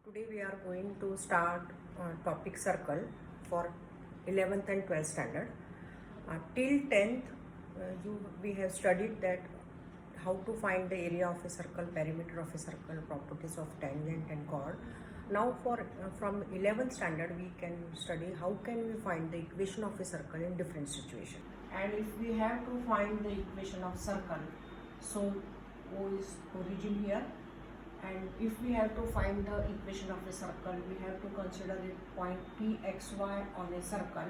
Today we are going to start topic circle for 11th and 12th standard. Till 10th, we have studied that how to find the area of a circle, perimeter of a circle, properties of tangent and chord. Now from 11th standard we can study how can we find the equation of a circle in different situations. And if we have to find the equation of circle, so O is origin here, and if we have to find the equation of a circle, we have to consider it point pxy on a circle,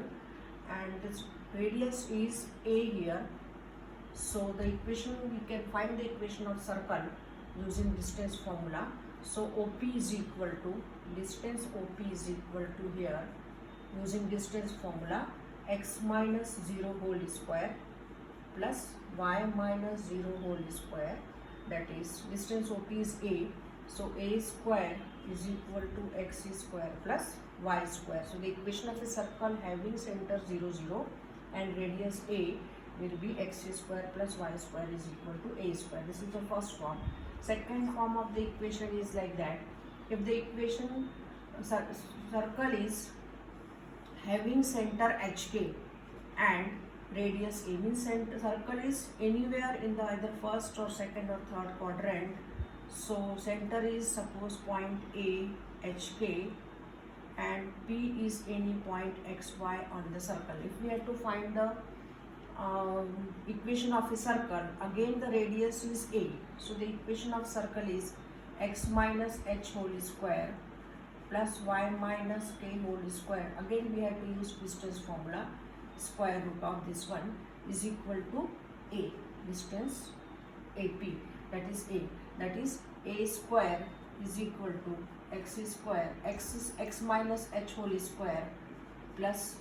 and this radius is a here. So the equation, we can find the equation of circle using distance formula. So OP is equal to, distance OP is equal to here, using distance formula, x minus 0 whole square plus y minus 0 whole square, that is distance OP is a, so a square is equal to x square plus y square. So the equation of a circle having center 0 0 and radius a will be x square plus y square is equal to a square. This is the first form. Second form of the equation is like that. If the equation circle is having center hk and radius a, means circle is anywhere in the either first or second or third quadrant. So center is suppose point A hk and P is any point xy on the circle. If we have to find the equation of a circle, again the radius is a, so the equation of circle is x minus h whole square plus y minus k whole square. Again we have to use distance formula, square root of this one is equal to a, distance AP, that is a, that is a square is equal to x square, x is x minus h whole square plus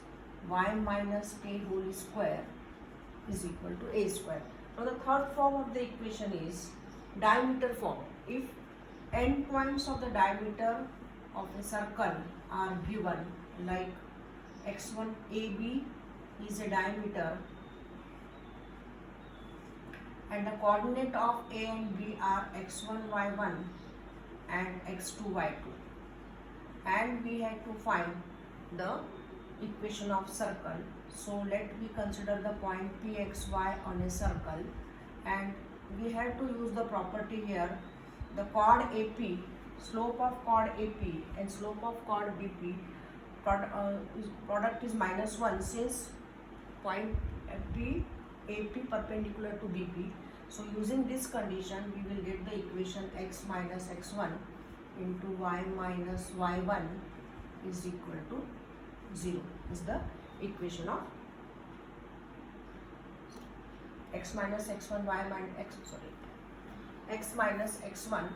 y minus k whole square is equal to a square. Now the third form of the equation is diameter form. If end points of the diameter of a circle are given, like x1 AB is a diameter and the coordinate of A and B are x1 y1 and x2 y2, and we have to find the equation of circle. So let me consider the point pxy on a circle, and we have to use the property here, the chord AP, slope of chord AP and slope of chord BP, product is -1 since point AP perpendicular to BP. So using this condition we will get the equation x minus x1 into y minus y1 is equal to 0 is the equation of x minus x1 y minus x minus x1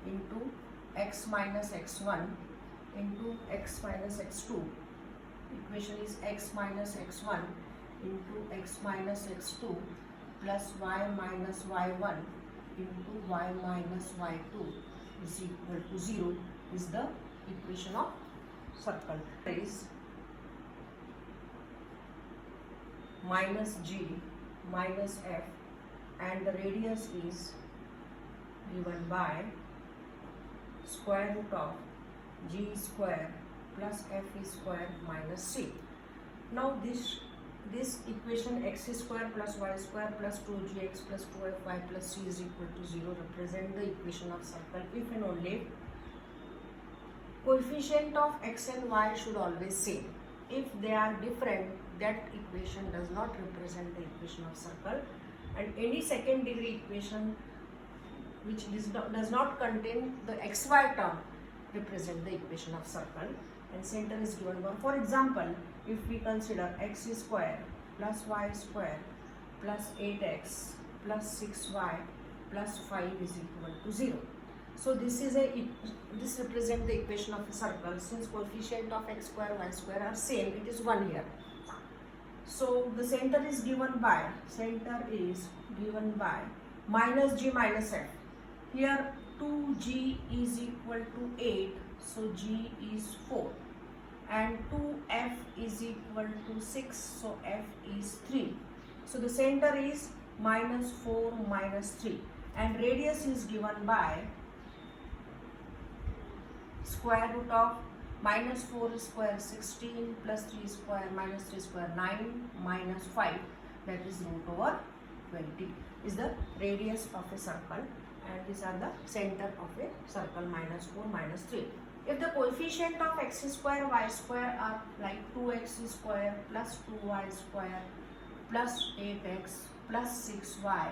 into x minus x1 into x minus x2. Equation is x minus x1 into x minus x2 plus y minus y1 into y minus y2 is equal to 0 is the equation of circle. Is minus g minus f and the radius is given by square root of g square plus f square minus c. Now this equation x square plus y square plus 2gx plus 2fy plus c is equal to 0 represent the equation of circle if and only coefficient of x and y should always same. If they are different, that equation does not represent the equation of circle, and any second degree equation which does not contain the xy term represent the equation of circle, and center is given by, for example, if we consider x square plus y square plus 8x plus 6y plus 5 is equal to 0. So this represents the equation of a circle. Since coefficient of x square y square are same, it is 1 here. So the center is given by minus g minus f. Here 2g is equal to 8, so g is 4, and 2f is equal to 6, so f is 3. So the center is minus 4 minus 3, and radius is given by square root of minus 4 square 16 plus 3 square minus 3 square 9 minus 5, that is root over 20 is the radius of a circle, and these are the center of a circle minus 4 minus 3. If the coefficient of x square y square are like 2x square plus 2y square plus 8x plus 6y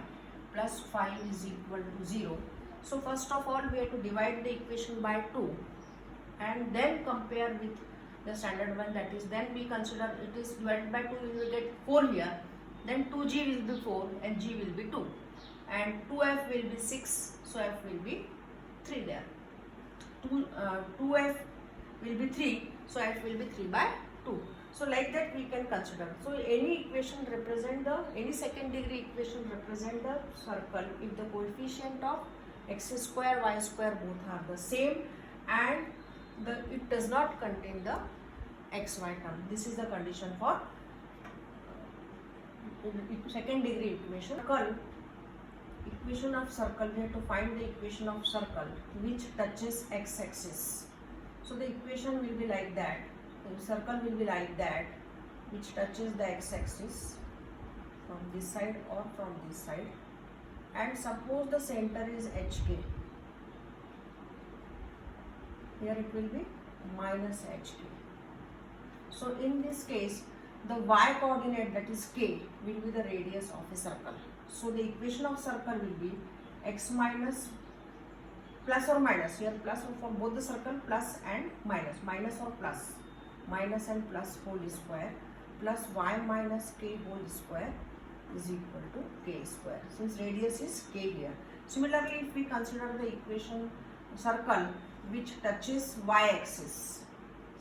plus 5 is equal to 0. So first of all we have to divide the equation by 2 and then compare with the standard one, that is then we consider it is divided by 2, we will get 4 here, then 2g will be 4 and g will be 2 and 2f will be 6, so f will be 3 there. 2f will be 3, so f will be 3 by 2. So like that we can consider. So any equation represent the, any second degree equation represent the circle if the coefficient of x square y square both are the same and it does not contain the xy term. This is the condition for second degree equation. Equation of circle, we have to find the equation of circle which touches x axis. So the equation will be like that. The circle will be like that, which touches the x axis from this side or from this side, and suppose the center is HK. Here it will be minus HK. So in this case the y coordinate, that is k, will be the radius of a circle. So the equation of circle will be x minus plus or minus, here plus for both the circle, plus and minus, minus or plus, minus and plus whole square plus y minus k whole square is equal to k square, since radius is k here. Similarly, if we consider the equation circle which touches y axis,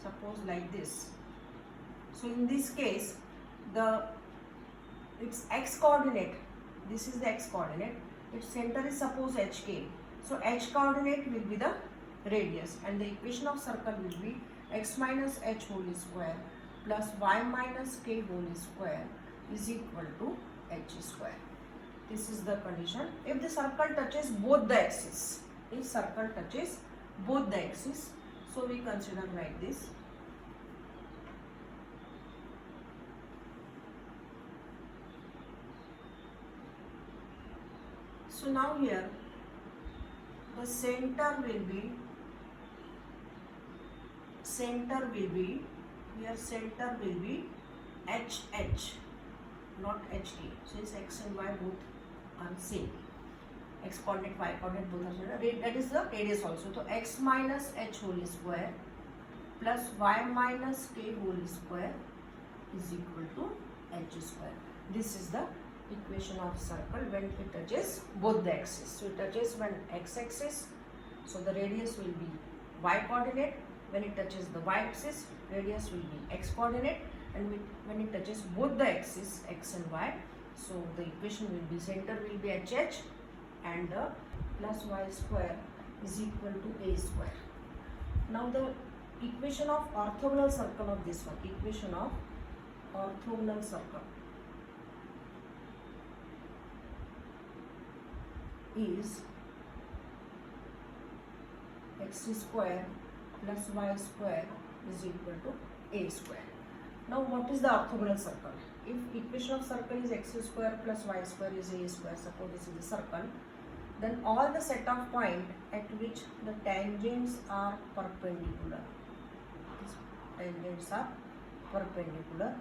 suppose like this. So in this case its x coordinate, this is the x coordinate, its center is suppose HK. So h coordinate will be the radius and the equation of circle will be x minus h whole square plus y minus k whole square is equal to h square. This is the condition if the circle touches both the axes. If circle touches both the axes, so we consider like this. So now here the center will be HH, not HT, since x and y both are same. X coordinate, y coordinate both are same. That is the radius also. So x minus h whole square plus y minus k whole square is equal to h square. This is the equation of circle when it touches both the axes. So it touches when x axis, so the radius will be y coordinate. When it touches the y axis, radius will be x coordinate, and when it touches both the axes x and y, so the equation will be center will be HH and the plus y square is equal to a square. Now the equation of orthogonal circle of this one, equation of orthogonal circle is x square plus y square is equal to a square. Now what is the orthogonal circle? If equation of circle is x square plus y square is a square, suppose this is the circle, then all the set of points at which the tangents are perpendicular. These tangents are perpendicular.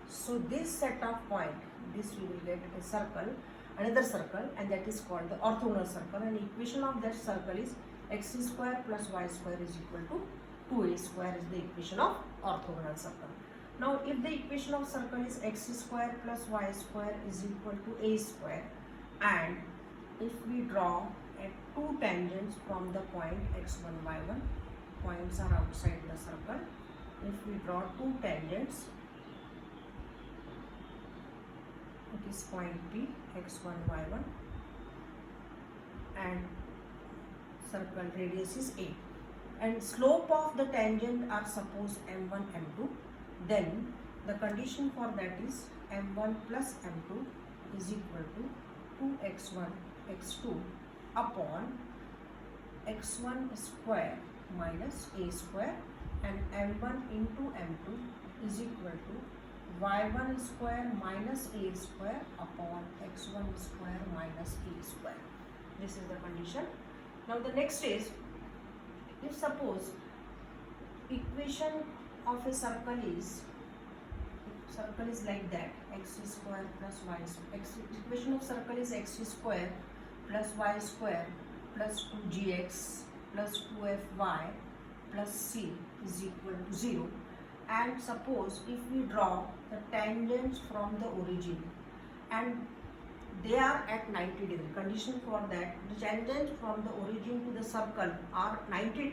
So this set of points, this we will get a circle, another circle, and that is called the orthogonal circle, and equation of that circle is x square plus y square is equal to 2a square is the equation of orthogonal circle. Now if the equation of circle is x square plus y square is equal to a square, and if we draw at two tangents from the point x1, y1, points are outside the circle. If we draw two tangents, it is point P, x1, y1, and circle radius is a, and slope of the tangent are suppose m1, m2, then the condition for that is m1 plus m2 is equal to 2x1 x2 upon x1 square minus a square, and m1 into m2 is equal to y1 square minus a square upon x1 square minus a square. This is the condition. Now the next is, if suppose equation of a circle is like that, x square plus y square. Equation of circle is x square plus y square plus 2gx plus 2fy plus c is equal to 0. And suppose if we draw the tangents from the origin and they are at 90 degree, condition for that, the tangents from the origin to the circle are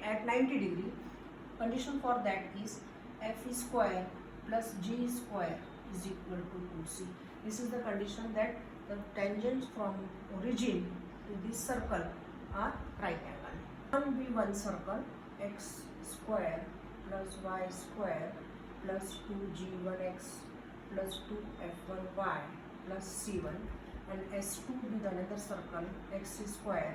at 90 degree, condition for that is f square plus g square is equal to 2c. This is the condition that the tangents from origin to this circle are right angle. 1v1 circle, x square plus y square plus 2g1x plus 2f1y plus c1, and S2 with another circle, x square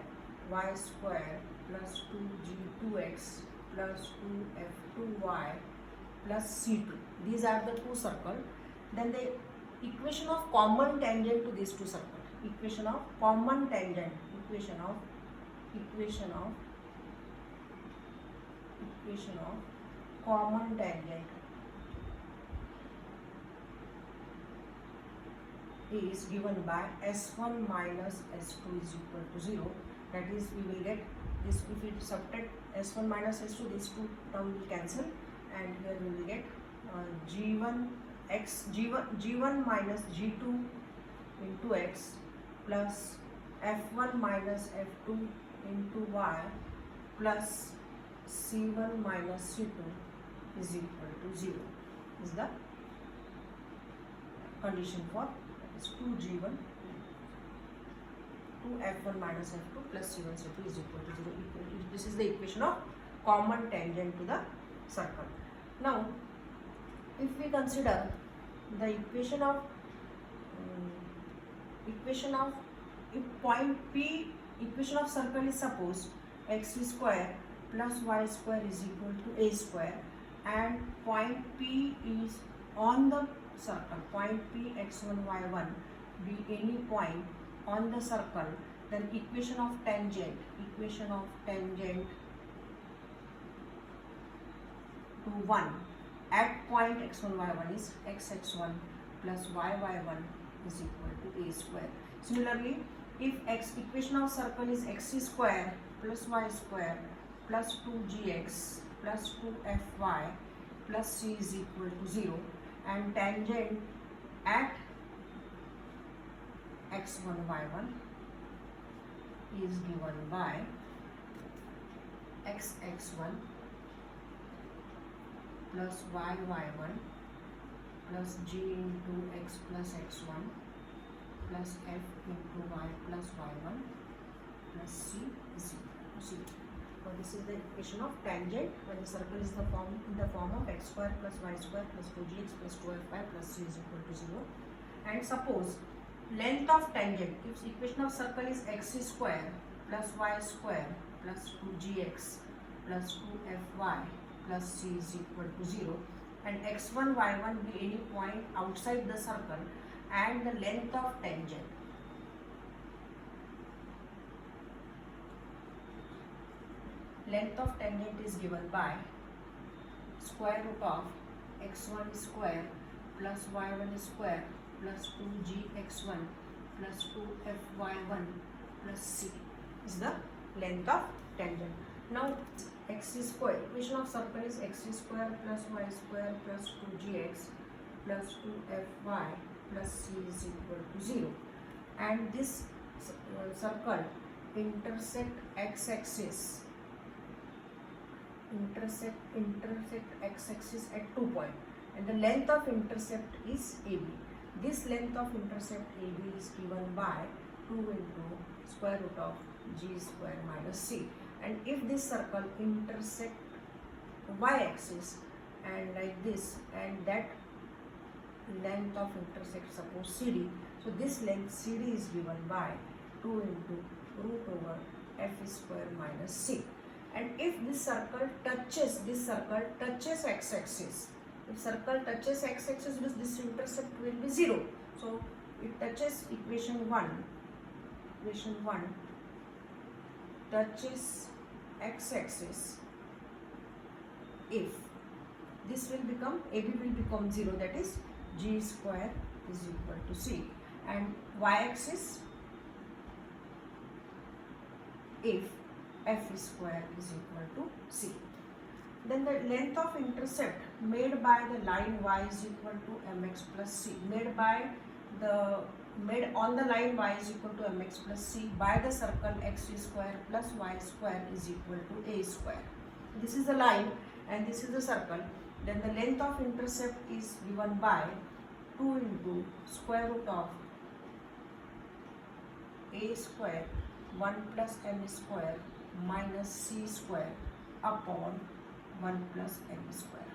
y square plus 2g2x plus 2f2y plus c2. These are the two circles. Then the equation of common tangent to these two circles, equation of common tangent, equation of common tangent is given by S1 minus S2 is equal to 0. That is, we will get this, if we subtract S1 minus S2, these two terms will cancel, and here we will get G1 minus G2 into x plus F1 minus F2 into y plus C1 minus C2 is equal to 0 is the condition for 2G1 2F1 minus F2 plus C1 C2 is equal to 0. This is the equation of common tangent to the circle. Now if we consider the equation of if point P, equation of circle is suppose x square plus y square is equal to a square, and point P is on the circle, point P x1 y1 be any point on the circle, then equation of tangent to 1 at point x1 y1 is x1 plus y1 is equal to a square. Similarly, if equation of circle is x square plus y square plus 2gx plus 2fy plus c is equal to 0, and tangent at x1 y1 is given by x1 plus y1 plus g into x plus x1 plus f into y plus y1 plus c is equal to 0. So this is the equation of tangent when the circle is in the form of x square plus y square plus 2gx plus 2fy plus c is equal to 0. And suppose length of tangent, if equation of circle is x square plus y square plus 2gx plus 2fy plus c is equal to 0, and x1 y1 be any point outside the circle, and the length of tangent is given by square root of x1 square plus y1 square plus 2gx1 plus 2fy1 plus c is the length of tangent. Now x square, equation of circle is x square plus y square plus 2gx plus 2fy plus c is equal to 0, and this circle intersect x-axis at 2 points, and the length of intercept is AB. This length of intercept AB is given by 2 into square root of g square minus c. And if this circle intersect y-axis and like this, and that length of intersect suppose CD, so this length CD is given by 2 into root over f square minus c. and if this circle touches x-axis, if circle touches x-axis, this intercept will be 0. So it touches equation 1 touches x-axis. If this will become, AB will become 0, that is G square is equal to C, and y-axis, if F square is equal to C. Then the length of intercept made by the line y is equal to mx plus c, made on the line y is equal to mx plus c by the circle x square plus y square is equal to a square. This is the line and this is the circle. Then the length of intercept is given by 2 into square root of a square 1 plus m square minus c square upon 1 plus m square.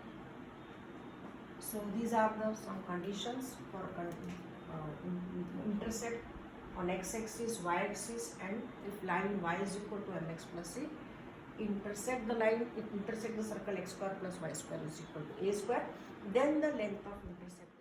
So these are the some conditions for intercept on x-axis, y-axis, and if line y is equal to mx plus c, intersect the line, intersect the circle x square plus y square is equal to a square, then the length of intercept